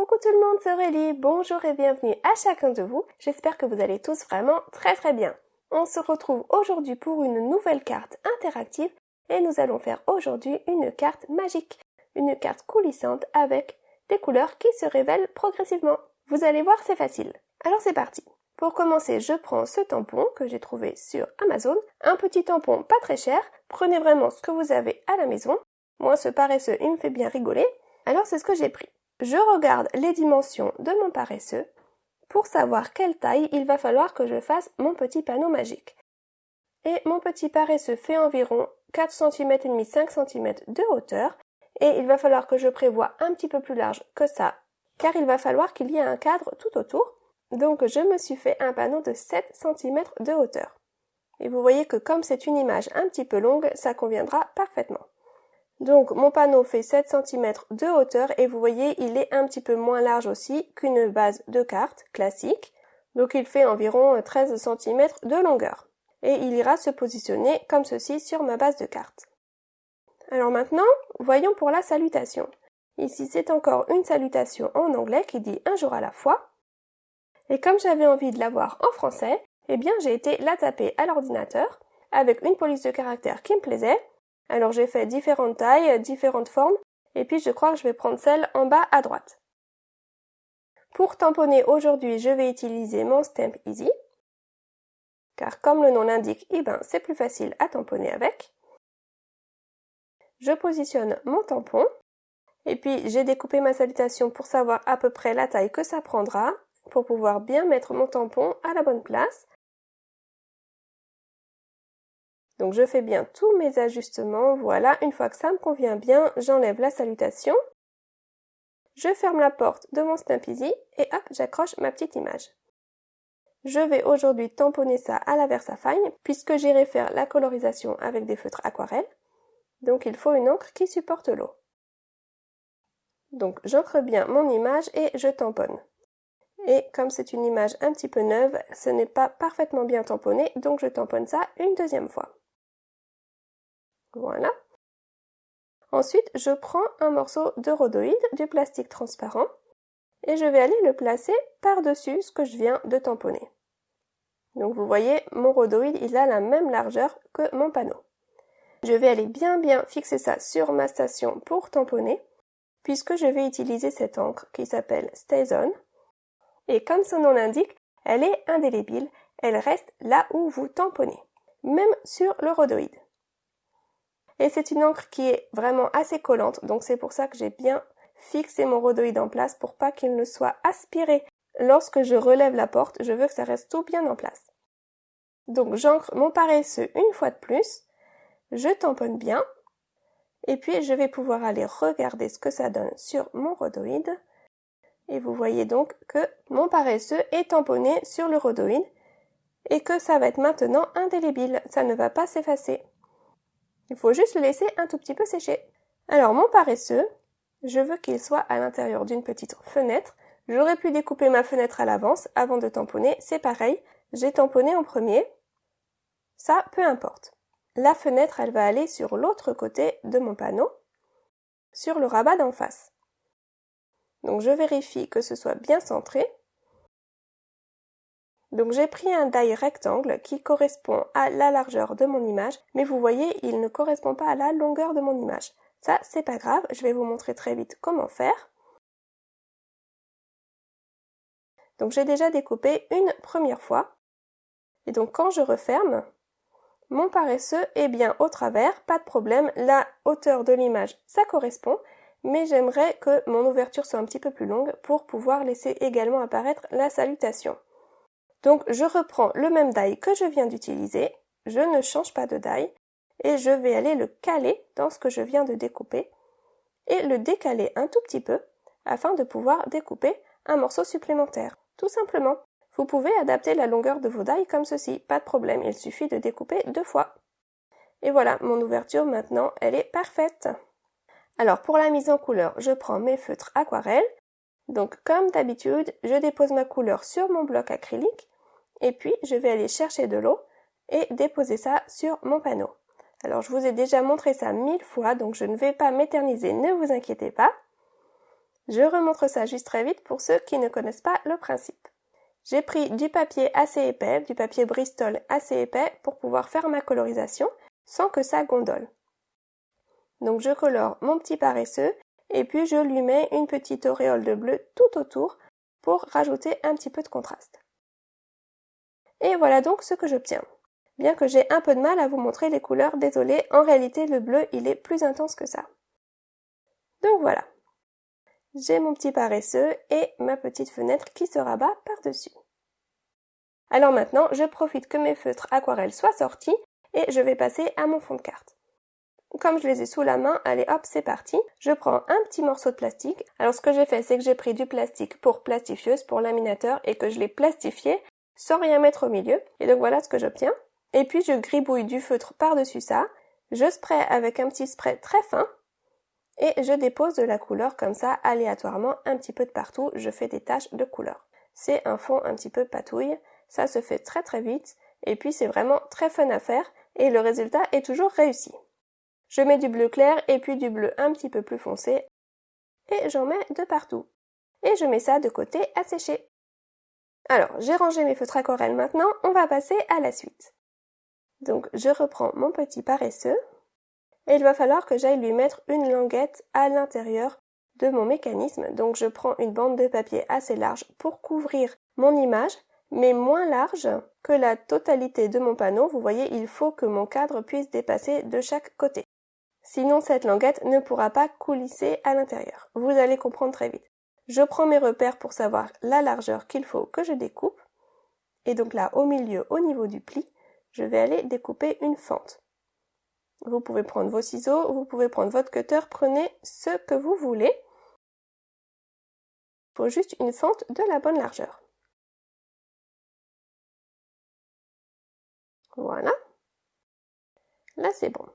Coucou tout le monde, c'est Aurélie, bonjour et bienvenue à chacun de vous. J'espère que vous allez tous vraiment très bien. On se retrouve aujourd'hui pour une nouvelle carte interactive et nous allons faire aujourd'hui une carte magique, une carte coulissante avec des couleurs qui se révèlent progressivement. Vous allez voir, c'est facile. Alors c'est parti. Pour commencer, je prends ce tampon que j'ai trouvé sur Amazon, un petit tampon pas très cher. Prenez vraiment ce que vous avez à la maison. Moi, ce paresseux, il me fait bien rigoler. Alors c'est ce que j'ai pris. Je regarde les dimensions de mon paresseux pour savoir quelle taille il va falloir que je fasse mon petit panneau magique. Et mon petit paresseux fait environ 4 cm et demi, 5 cm de hauteur et il va falloir que je prévoie un petit peu plus large que ça car il va falloir qu'il y ait un cadre tout autour. Donc je me suis fait un panneau de 7 cm de hauteur. Et vous voyez que comme c'est une image un petit peu longue, ça conviendra parfaitement. Donc mon panneau fait 7 cm de hauteur et vous voyez il est un petit peu moins large aussi qu'une base de carte classique. Donc il fait environ 13 cm de longueur. Et il ira se positionner comme ceci sur ma base de carte. Alors maintenant, voyons pour la salutation. Ici c'est encore une salutation en anglais qui dit un jour à la fois. Et comme j'avais envie de l'avoir en français, eh bien j'ai été la taper à l'ordinateur avec une police de caractère qui me plaisait. Alors j'ai fait différentes tailles, différentes formes, et puis je crois que je vais prendre celle en bas à droite. Pour tamponner aujourd'hui, je vais utiliser mon Stamp Easy, car comme le nom l'indique, c'est plus facile à tamponner avec. Je positionne mon tampon, et puis j'ai découpé ma salutation pour savoir à peu près la taille que ça prendra, pour pouvoir bien mettre mon tampon à la bonne place. Donc je fais bien tous mes ajustements, voilà, une fois que ça me convient bien, j'enlève la salutation, je ferme la porte de mon Stamp Easy et hop, j'accroche ma petite image. Je vais aujourd'hui tamponner ça à la Versafigne puisque j'irai faire la colorisation avec des feutres aquarelles, donc il faut une encre qui supporte l'eau. Donc j'ancre bien mon image et je tamponne. Et comme c'est une image un petit peu neuve, ce n'est pas parfaitement bien tamponné, donc je tamponne ça une deuxième fois. Voilà. Ensuite, je prends un morceau de rhodoïde, du plastique transparent, et je vais aller le placer par-dessus ce que je viens de tamponner. Donc vous voyez, mon rhodoïde, il a la même largeur que mon panneau. Je vais aller bien fixer ça sur ma station pour tamponner, puisque je vais utiliser cette encre qui s'appelle StazOn. Et comme son nom l'indique, elle est indélébile, elle reste là où vous tamponnez, même sur le rhodoïde. Et c'est une encre qui est vraiment assez collante, donc c'est pour ça que j'ai bien fixé mon rhodoïde en place pour pas qu'il ne soit aspiré. Lorsque je relève la porte, je veux que ça reste tout bien en place. Donc j'ancre mon paresseux une fois de plus, je tamponne bien, et puis je vais pouvoir aller regarder ce que ça donne sur mon rhodoïde. Et vous voyez donc que mon paresseux est tamponné sur le rhodoïde et que ça va être maintenant indélébile, ça ne va pas s'effacer. Il faut juste le laisser un tout petit peu sécher. Alors mon paresseux, je veux qu'il soit à l'intérieur d'une petite fenêtre. J'aurais pu découper ma fenêtre à l'avance avant de tamponner, c'est pareil, j'ai tamponné en premier. Ça, peu importe. La fenêtre, elle va aller sur l'autre côté de mon panneau, sur le rabat d'en face. Donc je vérifie que ce soit bien centré. Donc j'ai pris un die rectangle qui correspond à la largeur de mon image, mais vous voyez, il ne correspond pas à la longueur de mon image. Ça, c'est pas grave, je vais vous montrer très vite comment faire. Donc j'ai déjà découpé une première fois. Et donc quand je referme, mon paresseux est bien au travers, pas de problème, la hauteur de l'image, ça correspond, mais j'aimerais que mon ouverture soit un petit peu plus longue pour pouvoir laisser également apparaître la salutation. Donc je reprends le même die que je viens d'utiliser, je ne change pas de die, et je vais aller le caler dans ce que je viens de découper, et le décaler un tout petit peu, afin de pouvoir découper un morceau supplémentaire. Tout simplement. Vous pouvez adapter la longueur de vos die comme ceci, pas de problème, il suffit de découper 2 fois. Et voilà, mon ouverture maintenant, elle est parfaite. Alors pour la mise en couleur, je prends mes feutres aquarelles. Donc comme d'habitude, je dépose ma couleur sur mon bloc acrylique, et puis je vais aller chercher de l'eau et déposer ça sur mon panneau. Alors je vous ai déjà montré ça 1000 fois, donc je ne vais pas m'éterniser, ne vous inquiétez pas. Je remontre ça juste très vite pour ceux qui ne connaissent pas le principe. J'ai pris du papier assez épais, du papier Bristol assez épais pour pouvoir faire ma colorisation sans que ça gondole. Donc je colore mon petit paresseux et puis je lui mets une petite auréole de bleu tout autour pour rajouter un petit peu de contraste. Et voilà donc ce que j'obtiens. Bien que j'ai un peu de mal à vous montrer les couleurs, désolé, en réalité le bleu il est plus intense que ça. Donc voilà. J'ai mon petit paresseux et ma petite fenêtre qui se rabat par-dessus. Alors maintenant, je profite que mes feutres aquarelles soient sortis et je vais passer à mon fond de carte. Comme je les ai sous la main, allez hop, c'est parti. Je prends un petit morceau de plastique. Alors ce que j'ai fait, c'est que j'ai pris du plastique pour plastifieuse, pour laminateur et que je l'ai plastifié sans rien mettre au milieu. Et donc voilà ce que j'obtiens. Et puis je gribouille du feutre par-dessus ça. Je spraye avec un petit spray très fin. Et je dépose de la couleur comme ça, aléatoirement, un petit peu de partout, je fais des taches de couleur. C'est un fond un petit peu patouille, ça se fait très très vite, et puis c'est vraiment très fun à faire, et le résultat est toujours réussi. Je mets du bleu clair et puis du bleu un petit peu plus foncé, et j'en mets de partout. Et je mets ça de côté à sécher. Alors, j'ai rangé mes feutres aquarelles maintenant, on va passer à la suite. Donc, je reprends mon petit paresseux, et il va falloir que j'aille lui mettre une languette à l'intérieur de mon mécanisme. Donc je prends une bande de papier assez large pour couvrir mon image, mais moins large que la totalité de mon panneau. Vous voyez, il faut que mon cadre puisse dépasser de chaque côté. Sinon, cette languette ne pourra pas coulisser à l'intérieur. Vous allez comprendre très vite. Je prends mes repères pour savoir la largeur qu'il faut que je découpe. Et donc là, au milieu, au niveau du pli, je vais aller découper une fente. Vous pouvez prendre vos ciseaux, vous pouvez prendre votre cutter, prenez ce que vous voulez. Il faut juste une fente de la bonne largeur. Voilà. Là, c'est bon.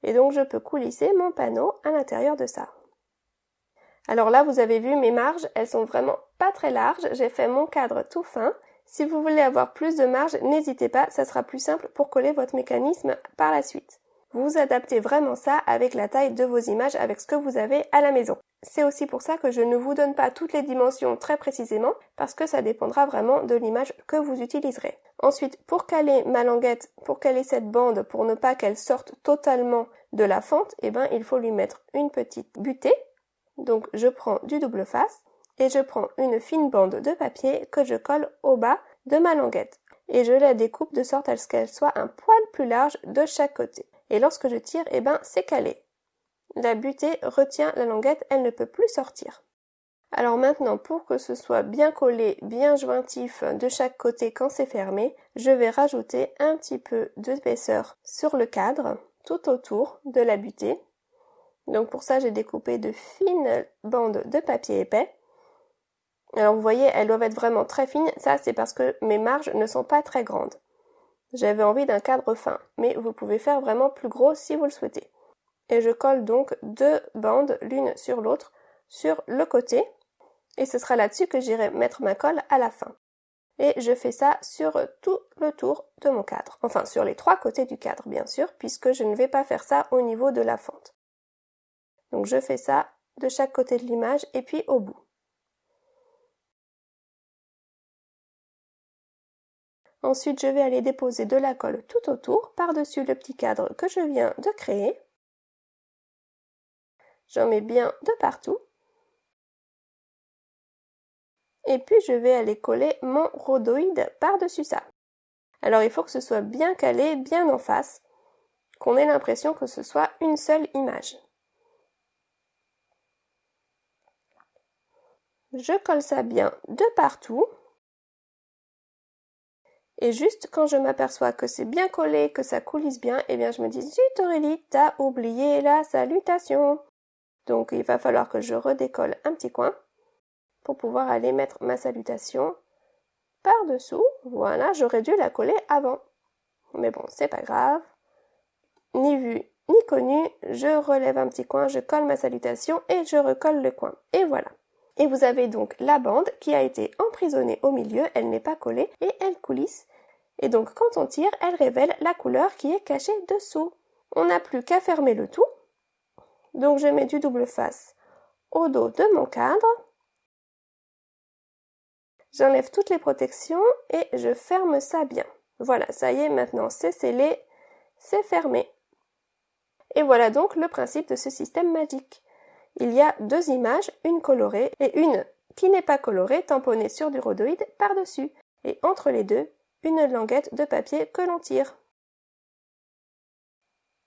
Et donc, je peux coulisser mon panneau à l'intérieur de ça. Alors là, vous avez vu, mes marges, elles sont vraiment pas très larges. J'ai fait mon cadre tout fin. Si vous voulez avoir plus de marge, n'hésitez pas, ça sera plus simple pour coller votre mécanisme par la suite. Vous adaptez vraiment ça avec la taille de vos images, avec ce que vous avez à la maison. C'est aussi pour ça que je ne vous donne pas toutes les dimensions très précisément, parce que ça dépendra vraiment de l'image que vous utiliserez. Ensuite, pour caler ma languette, pour caler cette bande, pour ne pas qu'elle sorte totalement de la fente, il faut lui mettre une petite butée. Donc je prends du double face. Et je prends une fine bande de papier que je colle au bas de ma languette. Et je la découpe de sorte à ce qu'elle soit un poil plus large de chaque côté. Et lorsque je tire, c'est calé. La butée retient la languette, elle ne peut plus sortir. Alors maintenant, pour que ce soit bien collé, bien jointif de chaque côté quand c'est fermé, je vais rajouter un petit peu d'épaisseur sur le cadre, tout autour de la butée. Donc pour ça, j'ai découpé de fines bandes de papier épais. Alors vous voyez, elles doivent être vraiment très fines, ça c'est parce que mes marges ne sont pas très grandes. J'avais envie d'un cadre fin, mais vous pouvez faire vraiment plus gros si vous le souhaitez. Et je colle donc 2 bandes l'une sur l'autre sur le côté, et ce sera là-dessus que j'irai mettre ma colle à la fin. Et je fais ça sur tout le tour de mon cadre, enfin sur les 3 côtés du cadre bien sûr, puisque je ne vais pas faire ça au niveau de la fente. Donc je fais ça de chaque côté de l'image et puis au bout. Ensuite, je vais aller déposer de la colle tout autour, par-dessus le petit cadre que je viens de créer. J'en mets bien de partout. Et puis, je vais aller coller mon rhodoïde par-dessus ça. Alors, il faut que ce soit bien calé, bien en face, qu'on ait l'impression que ce soit une seule image. Je colle ça bien de partout. Et juste quand je m'aperçois que c'est bien collé, que ça coulisse bien, je me dis « Zut Aurélie, t'as oublié la salutation !» Donc il va falloir que je redécolle un petit coin pour pouvoir aller mettre ma salutation par-dessous. Voilà, j'aurais dû la coller avant. Mais bon, c'est pas grave. Ni vu, ni connu, je relève un petit coin, je colle ma salutation et je recolle le coin. Et voilà. Et vous avez donc la bande qui a été emprisonnée au milieu, elle n'est pas collée et elle coulisse. Et donc quand on tire, elle révèle la couleur qui est cachée dessous. On n'a plus qu'à fermer le tout Donc je mets du double face au dos de mon cadre. J'enlève toutes les protections et je ferme ça bien. Voilà, ça y est, maintenant c'est scellé, c'est fermé. Et voilà donc le principe de ce système magique. Il y a deux images, une colorée et une qui n'est pas colorée, tamponnée sur du rhodoïde par-dessus. Et entre les deux, une languette de papier que l'on tire.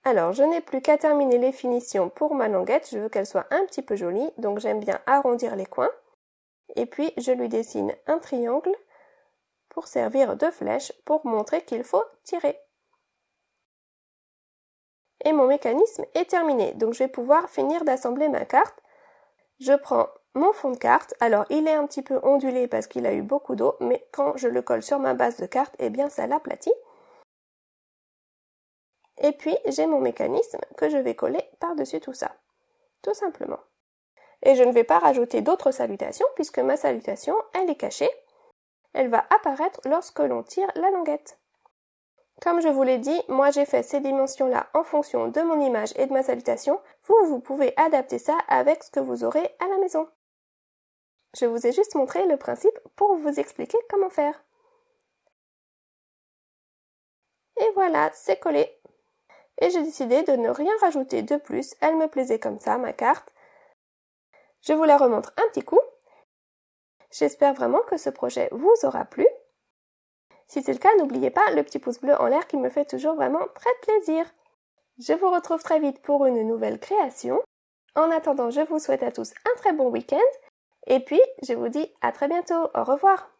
Alors, je n'ai plus qu'à terminer les finitions pour ma languette. Je veux qu'elle soit un petit peu jolie, donc j'aime bien arrondir les coins. Et puis, je lui dessine un triangle pour servir de flèche pour montrer qu'il faut tirer. Et mon mécanisme est terminé, donc je vais pouvoir finir d'assembler ma carte. Je prends mon fond de carte, alors il est un petit peu ondulé parce qu'il a eu beaucoup d'eau, mais quand je le colle sur ma base de carte, eh bien ça l'aplatit. Et puis j'ai mon mécanisme que je vais coller par-dessus tout ça, tout simplement. Et je ne vais pas rajouter d'autres salutations puisque ma salutation, elle est cachée. Elle va apparaître lorsque l'on tire la languette. Comme je vous l'ai dit, moi j'ai fait ces dimensions-là en fonction de mon image et de ma salutation. Vous pouvez adapter ça avec ce que vous aurez à la maison. Je vous ai juste montré le principe pour vous expliquer comment faire. Et voilà, c'est collé. Et j'ai décidé de ne rien rajouter de plus. Elle me plaisait comme ça, ma carte. Je vous la remontre un petit coup. J'espère vraiment que ce projet vous aura plu. Si c'est le cas, n'oubliez pas le petit pouce bleu en l'air qui me fait toujours vraiment très plaisir. Je vous retrouve très vite pour une nouvelle création. En attendant, je vous souhaite à tous un très bon week-end. Et puis, je vous dis à très bientôt. Au revoir.